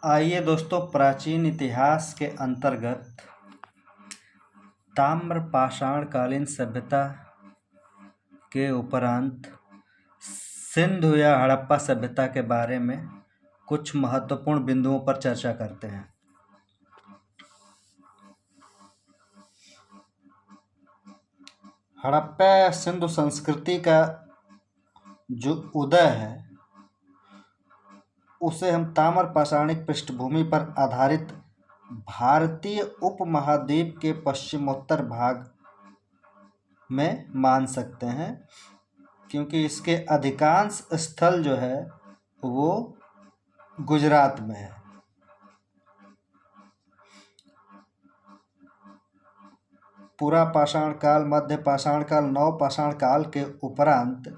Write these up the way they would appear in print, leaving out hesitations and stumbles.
आइए दोस्तों, प्राचीन इतिहास के अंतर्गत ताम्र पाषाण कालीन सभ्यता के उपरांत सिंधु या हड़प्पा सभ्यता के बारे में कुछ महत्वपूर्ण बिंदुओं पर चर्चा करते हैं। हड़प्पा या सिंधु संस्कृति का जो उदय है उसे हम ताम्र पाषाणिक पृष्ठभूमि पर आधारित भारतीय उपमहाद्वीप के पश्चिमोत्तर भाग में मान सकते हैं, क्योंकि इसके अधिकांश स्थल जो है वो गुजरात में है। पूरा पाषाण काल, मध्य पाषाण काल, नव पाषाण काल के उपरांत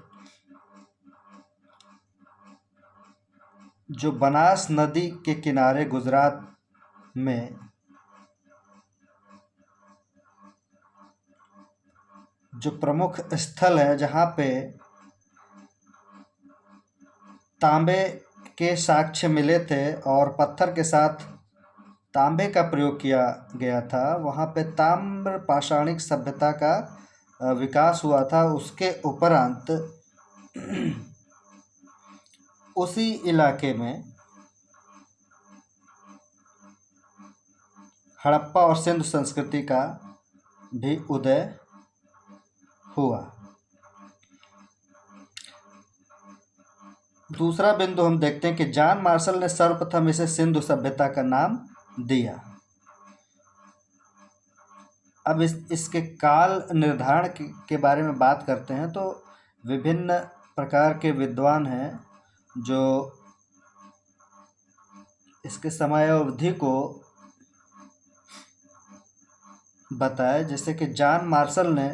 जो बनास नदी के किनारे गुजरात में जो प्रमुख स्थल है जहाँ पे तांबे के साक्ष्य मिले थे और पत्थर के साथ तांबे का प्रयोग किया गया था, वहाँ पे ताम्र पाषाणिक सभ्यता का विकास हुआ था। उसके उपरांत उसी इलाके में हड़प्पा और सिंधु संस्कृति का भी उदय हुआ। दूसरा बिंदु हम देखते हैं कि जॉन मार्शल ने सर्वप्रथम इसे सिंधु सभ्यता का नाम दिया। अब इसके काल निर्धारण के बारे में बात करते हैं तो विभिन्न प्रकार के विद्वान हैं जो इसके समयावधि को बताए। जैसे कि जॉन मार्शल ने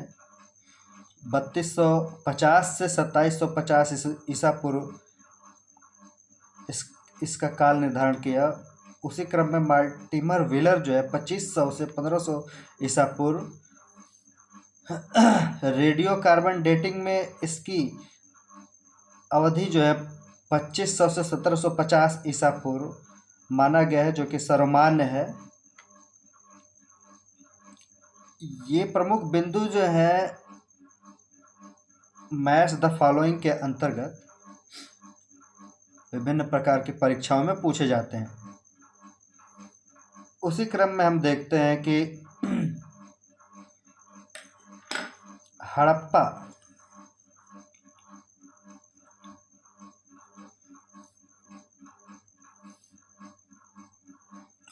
3250 से 2750 ईसा पूर्व इसका काल निर्धारण किया। उसी क्रम में मार्टिमर व्हीलर जो है 2500 से 1500 ईसा पूर्व, रेडियो कार्बन डेटिंग में इसकी अवधि जो है 2500 से 1750 ईसा पूर्व माना गया है, जो कि सर्वमान्य है। ये प्रमुख बिंदु जो है मैच द फॉलोइंग के अंतर्गत विभिन्न प्रकार की परीक्षाओं में पूछे जाते हैं। उसी क्रम में हम देखते हैं कि हड़प्पा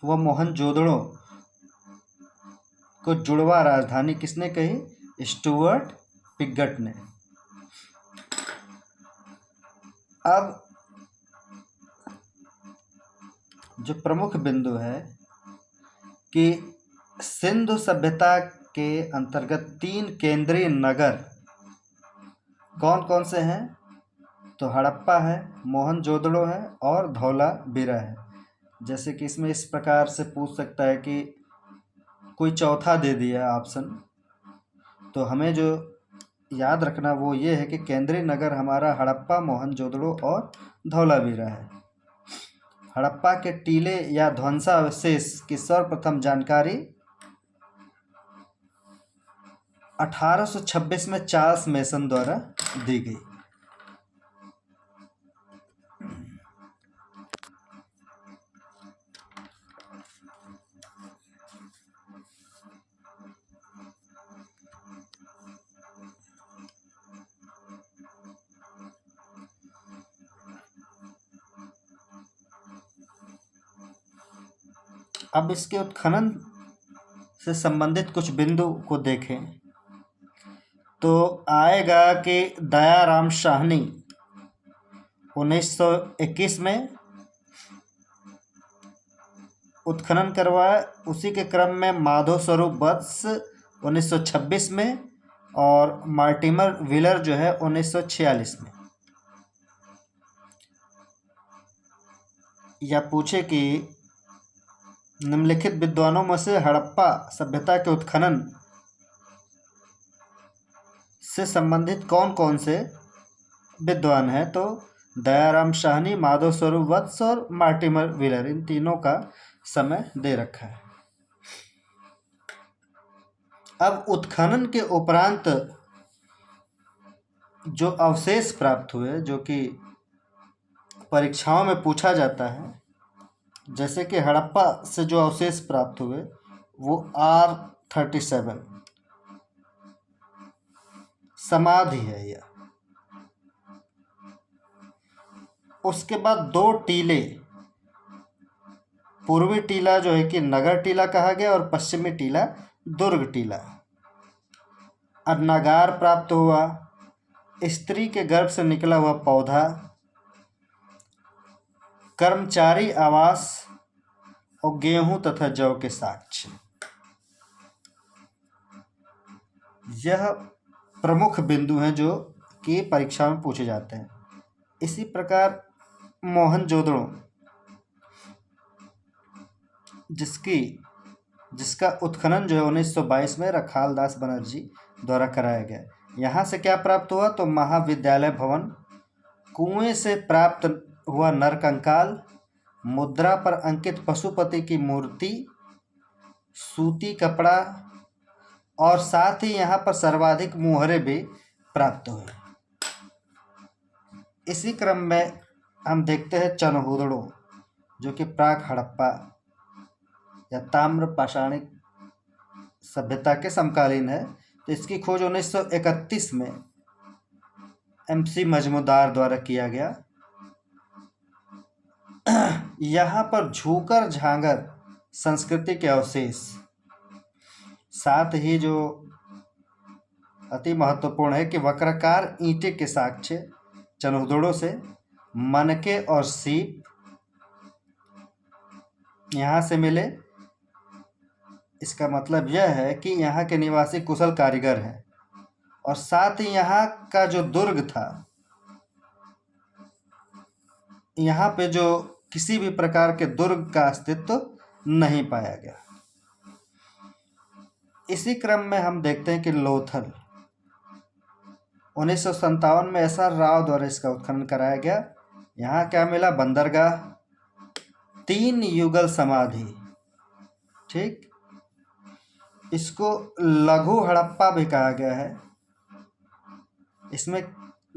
व मोहनजोदड़ो को जुड़वा राजधानी किसने कही? स्टुअर्ट पिगट ने। अब जो प्रमुख बिंदु है कि सिंधु सभ्यता के अंतर्गत 3 केंद्रीय नगर कौन कौन से हैं? तो हड़प्पा है, मोहनजोदड़ो है और धौलावीरा है। जैसे कि इसमें इस प्रकार से पूछ सकता है कि कोई चौथा दे दिया ऑप्शन, तो हमें जो याद रखना वो ये है कि केंद्रीय नगर हमारा हड़प्पा, मोहनजोदड़ो और धौलावीरा है। हड़प्पा के टीले या ध्वंसावशेष की सर्वप्रथम जानकारी 1826 में चार्ल्स मेसन द्वारा दी गई। अब इसके उत्खनन से संबंधित कुछ बिंदु को देखें तो आएगा कि दयाराम साहनी 1921 में उत्खनन करवाया। उसी के क्रम में माधव स्वरूप वत्स 1926 में और मार्टिमर व्हीलर जो है 1946 में। या पूछे कि निम्नलिखित विद्वानों में से हड़प्पा सभ्यता के उत्खनन से संबंधित कौन कौन से विद्वान हैं? तो दयाराम साहनी, माधव स्वरूप वत्स और मार्टिमर व्हीलर, इन तीनों का समय दे रखा है। अब उत्खनन के उपरांत जो अवशेष प्राप्त हुए, जो कि परीक्षाओं में पूछा जाता है, जैसे कि हड़प्पा से जो अवशेष प्राप्त हुए वो R37 समाधि है यह। उसके बाद 2 टीले, पूर्वी टीला जो है कि नगर टीला कहा गया और पश्चिमी टीला दुर्ग टीला। अन्नागार प्राप्त हुआ, स्त्री के गर्भ से निकला हुआ पौधा, कर्मचारी आवास और गेहूं तथा जौ के साक्ष्य। यह प्रमुख बिंदु हैं जो कि परीक्षा में पूछे जाते हैं। इसी प्रकार मोहनजोदड़ो, जिसका उत्खनन जो है 1922 में रखालदास बनर्जी द्वारा कराया गया। यहाँ से क्या प्राप्त हुआ तो महाविद्यालय भवन, कुएं से प्राप्त हुआ नरकंकाल, मुद्रा पर अंकित पशुपति की मूर्ति, सूती कपड़ा और साथ ही यहाँ पर सर्वाधिक मुहरे भी प्राप्त हुए। इसी क्रम में हम देखते हैं चनहुदड़ो, जो कि प्राक हड़प्पा या ताम्र पाषाणिक सभ्यता के समकालीन है। तो इसकी खोज 1931 में MC मजमूदार द्वारा किया गया। यहाँ पर झूकर झांगर संस्कृति के अवशेष, साथ ही जो अति महत्वपूर्ण है कि वक्राकार ईंटे के साक्ष्य चनहुदड़ो से, मनके और सीप यहाँ से मिले। इसका मतलब यह है कि यहाँ के निवासी कुशल कारीगर हैं और साथ ही यहाँ का जो दुर्ग था, यहाँ पे जो किसी भी प्रकार के दुर्ग का अस्तित्व नहीं पाया गया। इसी क्रम में हम देखते हैं कि लोथल 1957 में SR राव द्वारा इसका उत्खनन कराया गया। यहाँ क्या मिला, बंदरगाह, 3 युगल समाधि, ठीक, इसको लघु हड़प्पा भी कहा गया है। इसमें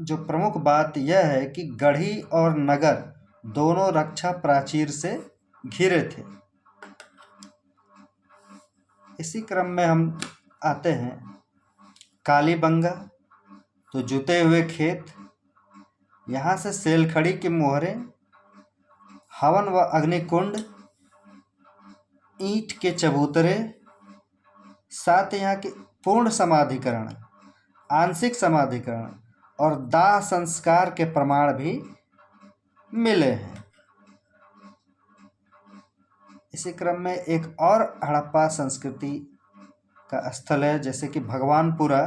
जो प्रमुख बात यह है कि गढ़ी और नगर दोनों रक्षा प्राचीर से घिरे थे। इसी क्रम में हम आते हैं कालीबंगा, तो जुते हुए खेत, यहाँ से सेलखड़ी की मोहरें, हवन व अग्निकुंड, ईंट के चबूतरे, साथ यहाँ के पूर्ण समाधिकरण, आंशिक समाधिकरण और दाह संस्कार के प्रमाण भी मिले हैं। इसी क्रम में एक और हड़प्पा संस्कृति का स्थल है, जैसे कि भगवानपुरा,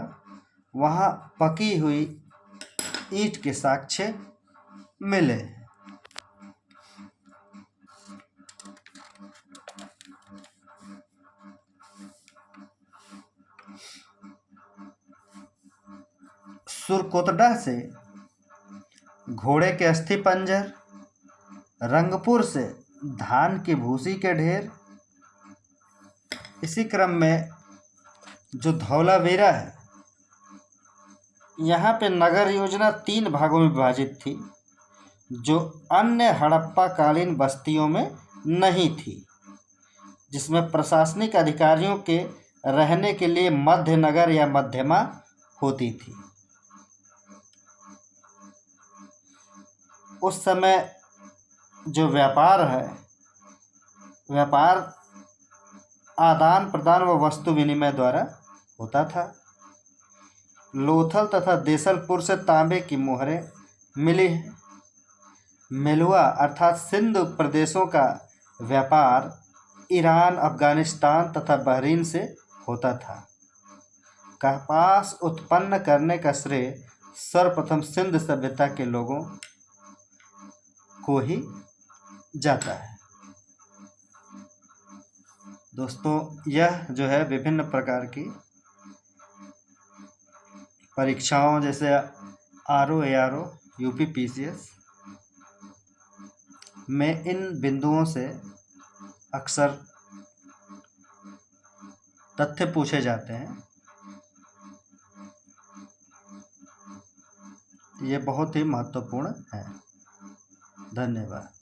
वहाँ पकी हुई ईंट के साक्ष्य मिले। सुरकोटडा से घोड़े के अस्थि पंजर, रंगपुर से धान की भूसी के ढेर। इसी क्रम में जो धौलावीरा है, यहाँ पे नगर योजना 3 भागों में विभाजित थी, जो अन्य हड़प्पा कालीन बस्तियों में नहीं थी, जिसमें प्रशासनिक अधिकारियों के रहने के लिए मध्य नगर या मध्यमा होती थी। उस समय जो व्यापार है, व्यापार आदान प्रदान व वस्तु विनिमय द्वारा होता था। लोथल तथा देसलपुर से तांबे की मोहरें मिली हैं। मेलुआ अर्थात सिंध प्रदेशों का व्यापार ईरान, अफगानिस्तान तथा बहरीन से होता था। कपास उत्पन्न करने का श्रेय सर्वप्रथम सिंध सभ्यता के लोगों को ही जाता है। दोस्तों, यह जो है विभिन्न प्रकार की परीक्षाओं, जैसे RO, ARO, UP PCS में इन बिंदुओं से अक्सर तथ्य पूछे जाते हैं। ये बहुत ही महत्वपूर्ण है। धन्यवाद।